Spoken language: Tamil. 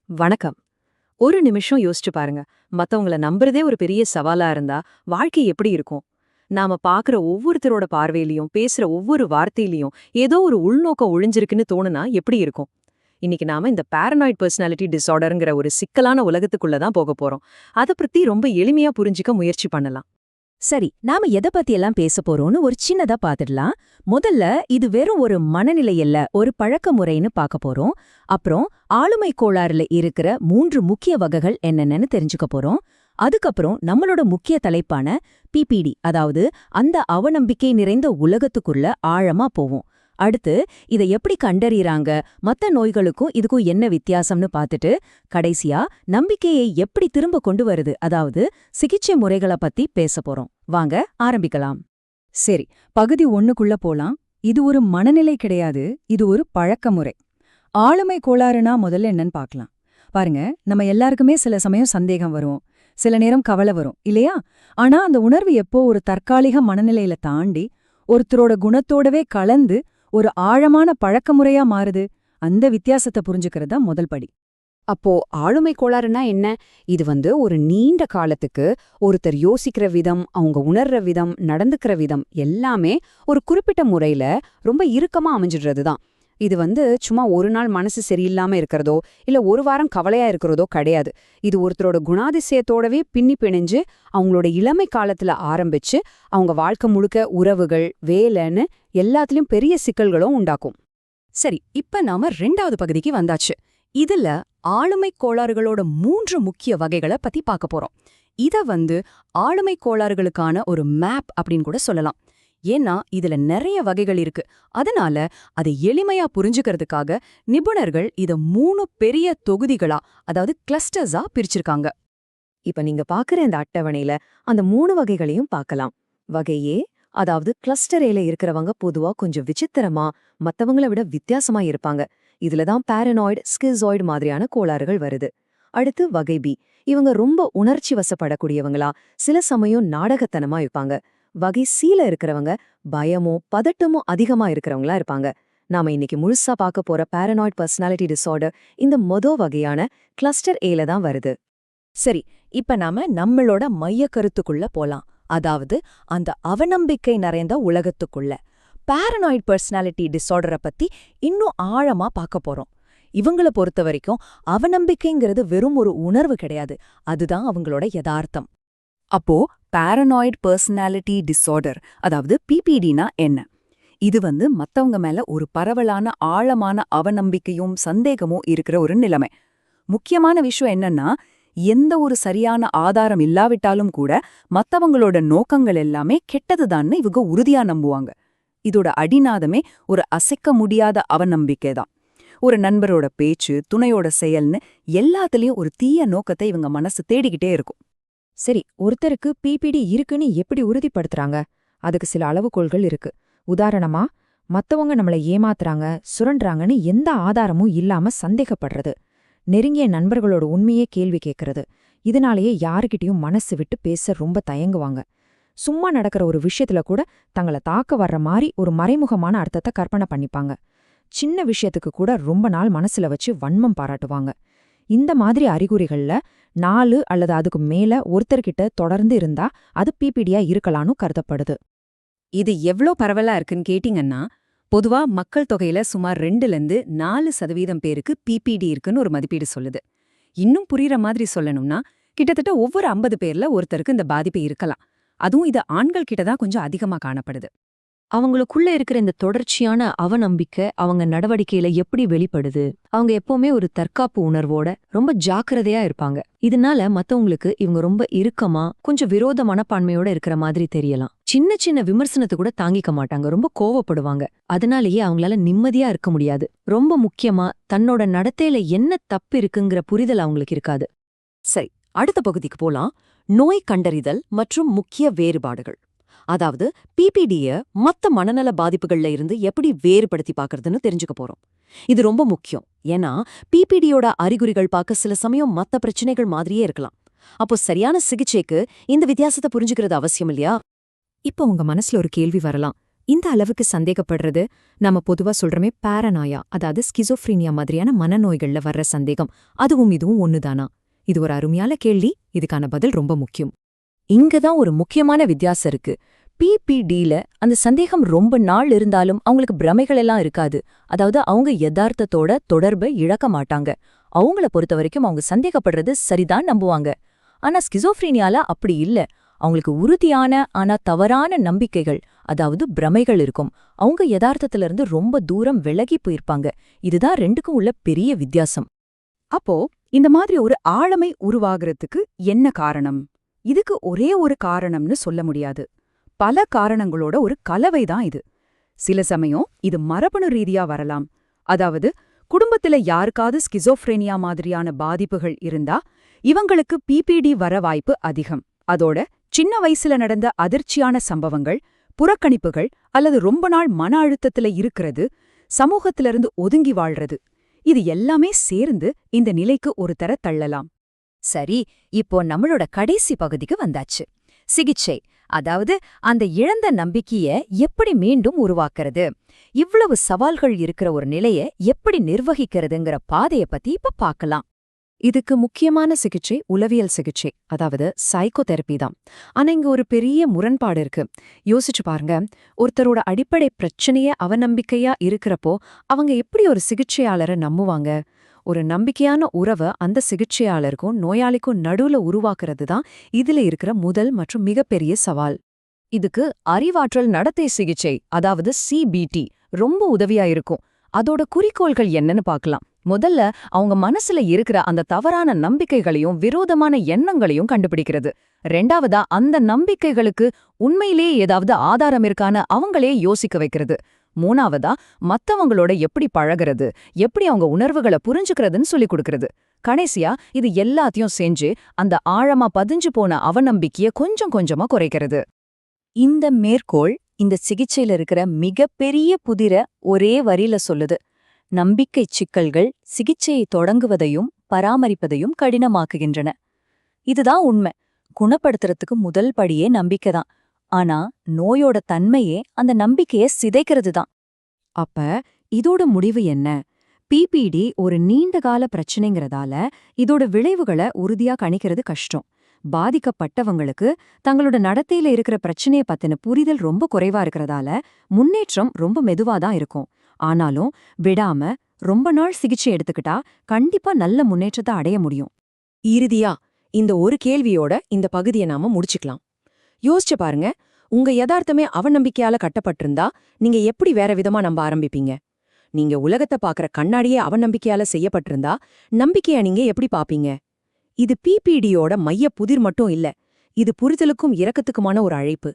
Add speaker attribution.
Speaker 1: வணக்கம். ஒரு நிமிஷம் யோசிச்சு பாருங்க. மத்தவங்கள நம்புறதே ஒரு பெரிய சவாலா இருந்தா, வாழ்க்கை எப்படி இருக்கும்? நாம பாக்குற ஒவ்வொருத்தரோட பார்வையிலயும், பேசுற ஒவ்வொரு வார்த்தையிலயும் ஏதோ ஒரு உள்நோக்கம் ஒளிஞ்சிருக்குன்னு தோணுனா எப்படி இருக்கும்? இன்னைக்கு நாம இந்த பாரனாய்ட் பர்சனாலிட்டி டிஸார்டர்ங்கிற ஒரு சிக்கலான உலகத்துக்குள்ள தான் போக போறோம். அத பத்தி ரொம்ப எளிமையா புரிஞ்சுக்க முயற்சி பண்ணலாம்.
Speaker 2: சரி, நாம எதை பத்தியெல்லாம் பேச போறோம்னு ஒரு சின்னதா பாத்துடலாம். முதல்ல இது வெறும் ஒரு மனநிலை இல்ல, ஒரு பழக்க முறைன்னு பார்க்க போறோம். அப்புறம் ஆளுமை கோளாறுல இருக்கிற 3 முக்கிய வகைகள் என்னென்னு தெரிஞ்சுக்க போறோம். அதுக்கப்புறம் நம்மளோட முக்கிய தலைப்பான பிபிடி, அதாவது அந்த அவநம்பிக்கை நிறைந்த உலகத்துக்குள்ள ஆழமா போவோம். அடுத்து இதை எப்படி கண்டறியறாங்க, மத்த நோய்களுக்கும் இதுக்கும் என்ன வித்தியாசம்னு பார்த்துட்டு, கடைசியா நம்பிக்கையை எப்படி திரும்ப கொண்டு வருது, அதாவது சிகிச்சை முறைகளை பத்தி பேச போறோம். வாங்க ஆரம்பிக்கலாம்.
Speaker 3: சரி, பகுதி 1க்குள்ள போலாம். இது ஒரு மனநிலை கிடையாது, இது ஒரு பழக்க முறை. ஆளுமை கோளாறுனா முதல்ல என்னன்னு பார்க்கலாம். பாருங்க, நம்ம எல்லாருக்குமே சில சமயம் சந்தேகம் வரும், சில நேரம் கவலை வரும் இல்லையா? ஆனா அந்த உணர்வு எப்போ ஒரு தற்காலிக மனநிலையில தாண்டி ஒருத்தரோட குணத்தோடவே கலந்து ஒரு ஆழமான பழக்க முறையா மாறுது, அந்த வித்தியாசத்தை புரிஞ்சுக்கிறது தான் முதல் படி.
Speaker 4: அப்போ ஆளுமை கோளாறுனா என்ன? இது ஒரு நீண்ட காலத்துக்கு ஒருத்தர் யோசிக்கிற விதம், அவங்க உணர்ற விதம், நடந்துக்கிற விதம் எல்லாமே ஒரு குறிப்பிட்ட முறையில ரொம்ப இறுக்கமா அமைஞ்சிடுறது தான். இது சும்மா ஒரு நாள் மனசு சரியில்லாம இருக்கிறதோ இல்ல ஒரு வாரம் கவலையா இருக்கிறதோ கிடையாது. இது ஒருத்தரோட குணாதிசயத்தோடவே பின்னி பிணைஞ்சு அவங்களோட இளமை காலத்துல ஆரம்பிச்சு அவங்க வாழ்க்கை முழுக்க உறவுகள், வேலைன்னு எல்லாத்துலயும் பெரிய சிக்கல்களும் உண்டாக்கும்.
Speaker 2: சரி, இப்ப நாம 2வது பகுதிக்கு வந்தாச்சு. இதுல ஆளுமை கோளாறுகளோட 3 முக்கிய வகைகளை பத்தி பார்க்க போறோம். இத ஆளுமை கோளாறுகளுக்கான ஒரு மேப் அப்படின்னு கூட சொல்லலாம். ஏன்னா இதுல நிறைய வகைகள் இருக்கு. அதனால அதை எளிமையா புரிஞ்சுக்கிறதுக்காக நிபுணர்கள் இத 3 பெரிய தொகுதிகளா, அதாவது கிளஸ்டர்ஸா பிரிச்சிருக்காங்க.
Speaker 1: இப்ப நீங்க பாக்குற இந்த அட்டவணையில அந்த 3 வகைகளையும் பார்க்கலாம். வகை ஏ, அதாவது கிளஸ்டர் ஏல இருக்கிறவங்க பொதுவா கொஞ்சம் விசித்திரமா, மத்தவங்கள விட வித்தியாசமா இருப்பாங்க. இதுலதான் பாரனாய்டு, ஸ்கிசோய்டு மாதிரியான கோளாறுகள் வருது. அடுத்து வகை பி, இவங்க ரொம்ப உணர்ச்சி வசப்படக்கூடியவங்களா, சில சமயம் நாடகத்தனமா இருப்பாங்க. வகை சீல இருக்கிறவங்க பயமோ பதட்டமோ அதிகமா இருக்கிறவங்களா இருப்பாங்க. நாம இன்னைக்கு முழுசா பார்க்க போற பாரனாய்ட் பர்சனாலிட்டி டிஸார்டர் இந்த வகையான கிளஸ்டர் ஏல தான் வருது.
Speaker 2: சரி, இப்ப நாம நம்மளோட மைய கருத்துக்குள்ள போலாம். அதாவது அந்த அவநம்பிக்கை நிறைந்த உலகத்துக்குள்ள. பாரனாய்ட் பர்சனாலிட்டி டிஸார்டரை பத்தி இன்னும் ஆழமா பார்க்க போறோம். இவங்கள பொறுத்த வரைக்கும் அவநம்பிக்கைங்கிறது வெறும் ஒரு உணர்வு கிடையாது, அதுதான் அவங்களோட யதார்த்தம்.
Speaker 3: அப்போ பாரனாய்டு பர்சனாலிட்டி டிஸார்டர், அதாவது பிபிடினா என்ன? இது மத்தவங்க மேல ஒரு பரவலான ஆழமான அவநம்பிக்கையும் சந்தேகமும் இருக்கிற ஒரு நிலைமை. முக்கியமான விஷயம் என்னன்னா, எந்த ஒரு சரியான ஆதாரம் இல்லாவிட்டாலும் கூட மத்தவங்களோட நோக்கங்கள் எல்லாமே கெட்டதுதான்னு இவங்க உறுதியா நம்புவாங்க. இதோட அடிநாதமே ஒரு அசைக்க முடியாத அவநம்பிக்கை தான். ஒரு நண்பரோட பேச்சு, துணையோட செயல்னு எல்லாத்துலயும் ஒரு தீய நோக்கத்தை இவங்க மனசு தேடிக்கிட்டே இருக்கும்.
Speaker 5: சரி, ஒருத்தருக்கு பிபிடி இருக்குன்னு எப்படி உறுதிப்படுத்துறாங்க? அதுக்கு சில அளவுகோல்கள் இருக்கு. உதாரணமா, மத்தவங்க நம்மளை ஏமாத்துறாங்க, சுரண்டுறாங்கன்னு எந்த ஆதாரமும் இல்லாம சந்தேகப்படுறது, நெருங்கிய நண்பர்களோட உண்மையே கேள்வி கேட்கறது, இதனாலேயே யாருக்கிட்டையும் மனசு விட்டு பேச ரொம்ப தயங்குவாங்க. சும்மா நடக்கிற ஒரு விஷயத்துல கூட தங்களை தாக்க வர்ற மாதிரி ஒரு மறைமுகமான அர்த்தத்தை கற்பனை பண்ணிப்பாங்க. சின்ன விஷயத்துக்கு கூட ரொம்ப நாள் மனசுல வச்சு வன்மம் பாராட்டுவாங்க. இந்த மாதிரி அறிகுறிகள்ல 4 அல்லது அதுக்கு மேல ஒருத்தர்கிட்ட தொடர்ந்து இருந்தா அது பிபிடியா இருக்கலாம்னு கருதப்படுது.
Speaker 1: இது எவ்ளோ பரவலா இருக்குன்னு கேட்டீங்கன்னா, பொதுவா மக்கள் தொகையில சுமார் 2-4% பேருக்கு பிபிடி இருக்குன்னு ஒரு மதிப்பீடு சொல்லுது. இன்னும் புரியுற மாதிரி சொல்லணும்னா, கிட்டத்தட்ட ஒவ்வொரு 50 பேர்ல ஒருத்தருக்கு இந்த பாதிப்பு இருக்கலாம். அதுவும் இது ஆண்கள் கிட்டதான் கொஞ்சம் அதிகமா காணப்படுது.
Speaker 5: அவங்களுக்குள்ள இருக்கிற இந்த தொடர்ச்சியான அவநம்பிக்கை அவங்க நடவடிக்கையில எப்படி வெளிப்படுது? அவங்க எப்பவுமே ஒரு தற்காப்பு உணர்வோட ரொம்ப ஜாக்கிரதையா இருப்பாங்க. இதனால மத்தவங்களுக்கு இவங்க ரொம்ப இறுக்கமா, கொஞ்சம் விரோத மனப்பான்மையோட இருக்கிற மாதிரி தெரியலாம். சின்ன சின்ன விமர்சனத்தை கூட தாங்கிக்க மாட்டாங்க, ரொம்ப கோவப்படுவாங்க. அதனாலேயே அவங்களால நிம்மதியா இருக்க முடியாது. ரொம்ப முக்கியமா தன்னோட நடத்தையில என்ன தப்பு இருக்குங்கிற புரிதல் அவங்களுக்கு இருக்காது.
Speaker 2: சரி, அடுத்த பகுதிக்கு போலாம். நோய் கண்டறிதல் மற்றும் முக்கிய வேறுபாடுகள். அதாவது பிபிடிய மத்த மனநல பாதிப்புகள்ல இருந்து எப்படி வேறுபடுத்தி பார்க்கறதுன்னு தெரிஞ்சுக்க போறோம். இது ரொம்ப முக்கியம். ஏன்னா பிபிடியோட அறிகுறிகள் பார்க்க சில சமயம் மத்த பிரச்சனைகள் மாதிரியே இருக்கலாம். அப்போ சரியான சிகிச்சைக்கு இந்த வித்தியாசத்தை புரிஞ்சுக்கிறது அவசியம் இல்லையா?
Speaker 5: இப்போ உங்க மனசுல ஒரு கேள்வி வரலாம்.
Speaker 2: இந்த அளவுக்கு சந்தேகப்படுறது நாம பொதுவா சொல்றமே பாரனாயா, அதாவது ஸ்கிசோஃப்ரீனியா மாதிரியான மனநோய்கள்ல வர்ற சந்தேகம், அதுவும் இதுவும் ஒண்ணுதானா? இது ஒரு அருமையான கேள்வி. இதுக்கான பதில் ரொம்ப முக்கியம். இங்கதான் ஒரு முக்கியமான வித்தியாசம் இருக்கு. பிபிடில அந்த சந்தேகம் ரொம்ப நாள் இருந்தாலும் அவங்களுக்கு பிரமைகள் எல்லாம் இருக்காது. அதாவது அவங்க யதார்த்தத்தோட தொடர்பை இழக்க மாட்டாங்க. அவங்கள பொறுத்த வரைக்கும் அவங்க சந்தேகப்படுறது சரிதான் நம்புவாங்க. ஆனா ஸ்கிசோஃப்ரீனியால அப்படி இல்ல. அவங்களுக்கு உறுதியான ஆனா தவறான நம்பிக்கைகள், அதாவது பிரமைகள் இருக்கும். அவங்க யதார்த்தத்திலிருந்து ரொம்ப தூரம் விலகி போயிருப்பாங்க. இதுதான் ரெண்டுக்கும் உள்ள பெரிய வித்தியாசம்.
Speaker 3: அப்போ இந்த மாதிரி ஒரு ஆளுமை உருவாகிறதுக்கு என்ன காரணம்? இதுக்கு ஒரே ஒரு காரணம்னு சொல்ல முடியாது. பல காரணங்களோட ஒரு கலவைதான் இது. சில சமயம் இது மரபணு ரீதியா வரலாம். அதாவது குடும்பத்துல யாருக்காவது ஸ்கிசோஃப்ரேனியா மாதிரியான பாதிப்புகள் இருந்தா இவங்களுக்கு பிபிடி வர வாய்ப்பு அதிகம். அதோட சின்ன வயசுல நடந்த அதிர்ச்சியான சம்பவங்கள், புறக்கணிப்புகள் அல்லது ரொம்ப நாள் மன அழுத்தத்துல இருக்கிறது, சமூகத்திலிருந்து ஒதுங்கி வாழ்றது, இது எல்லாமே சேர்ந்து இந்த நிலைக்கு ஒரு தர தள்ளலாம்.
Speaker 2: சரி, இப்போ நம்மளோட கடைசி பகுதிக்கு வந்தாச்சு. சிகிச்சை, அதாவது அந்த இழந்த நம்பிக்கைய எப்படி மீண்டும் உருவாக்குறது, இவ்வளவு சவால்கள் இருக்கிற ஒரு நிலைய எப்படி நிர்வகிக்கிறதுங்கிற பாதைய பத்தி இப்ப பார்க்கலாம்.
Speaker 1: இதுக்கு முக்கியமான சிகிச்சை உளவியல் சிகிச்சை, அதாவது சைக்கோதெரப்பி தான். ஆனா இங்க ஒரு பெரிய முரண்பாடு இருக்கு. யோசிச்சு பாருங்க, ஒருத்தரோட அடிப்படை பிரச்சனையே அவநம்பிக்கையா இருக்கிறப்போ அவங்க எப்படி ஒரு சிகிச்சையாளரை நம்புவாங்க? ஒரு நம்பிக்கையான உறவை அந்த சிகிச்சையாளருக்கும் நோயாளிக்கும் நடுவுல உருவாக்குறது தான் இதுல இருக்கிற முதல் மற்றும் மிகப்பெரிய சவால். இதுக்கு அறிவாற்றல் நடத்தை சிகிச்சை, அதாவது சிபிடி, ரொம்ப உதவியா இருக்கும். அதோட குறிக்கோள்கள் என்னன்னு பார்க்கலாம். முதல்ல அவங்க மனசுல இருக்கிற அந்த தவறான நம்பிக்கைகளையும் விரோதமான எண்ணங்களையும் கண்டுபிடிக்கிறது. ரெண்டாவதா அந்த நம்பிக்கைகளுக்கு உண்மையிலேயே ஏதாவது ஆதாரம் இருக்கான்னு அவங்களே யோசிக்க வைக்கிறது. மூணாவதா மத்தவங்களோட எப்படி பழகிறது, எப்படி அவங்க உணர்வுகளை புரிஞ்சுக்கிறதுன்னு சொல்லிக் கொடுக்கறது. கடைசியா இது எல்லாத்தையும் செஞ்சு அந்த ஆழமா பதிஞ்சு போன அவநம்பிக்கைய கொஞ்சம் கொஞ்சமா குறைக்கிறது. இந்த மேற்கோள் இந்த சிகிச்சையில இருக்கிற மிகப்பெரிய புதிர ஒரே வரியில சொல்லுது. நம்பிக்கை சிக்கல்கள் சிகிச்சையை தொடங்குவதையும் பராமரிப்பதையும் கடினமாக்குகின்றன. இதுதான் உண்மை. குணப்படுத்துறதுக்கு முதல் படியே நம்பிக்கைதான். ஆனா நோயோட தன்மையே அந்த நம்பிக்கையை சிதைக்கிறது தான்.
Speaker 5: அப்ப இதோட முடிவு என்ன? பிபிடி ஒரு நீண்டகால பிரச்சனைங்கிறதால இதோட விளைவுகளை உறுதியா கணிக்கிறது கஷ்டம். பாதிக்கப்பட்டவங்களுக்கு தங்களோட நடத்தையில இருக்கிற பிரச்சனைய பத்தின புரிதல் ரொம்ப குறைவா இருக்கிறதால முன்னேற்றம் ரொம்ப மெதுவாதான் இருக்கும். ஆனாலும் விடாம ரொம்ப நாள் சிகிச்சை எடுத்துக்கிட்டா கண்டிப்பா நல்ல முன்னேற்றத்தை அடைய முடியும்.
Speaker 1: இறுதியா இந்த ஒரு கேள்வியோட இந்த பகுதியை நாம முடிச்சுக்கலாம். யோசிச்சு பாருங்க, உங்க யதார்த்தமே அவநம்பிக்கையால கட்டப்பட்டிருந்தா நீங்க எப்படி வேற விதமா நம்ப ஆரம்பிப்பீங்க? நீங்க உலகத்தை பாக்குற கண்ணாடியே அவநம்பிக்கையால செய்யப்பட்டிருந்தா நம்பிக்கைய நீங்க எப்படி பாப்பீங்க? இது பிபிடியோட மைய புதிர் மட்டும் இல்ல, இது புரிதலுக்கும் இரக்கத்துக்குமான ஒரு அழைப்பு.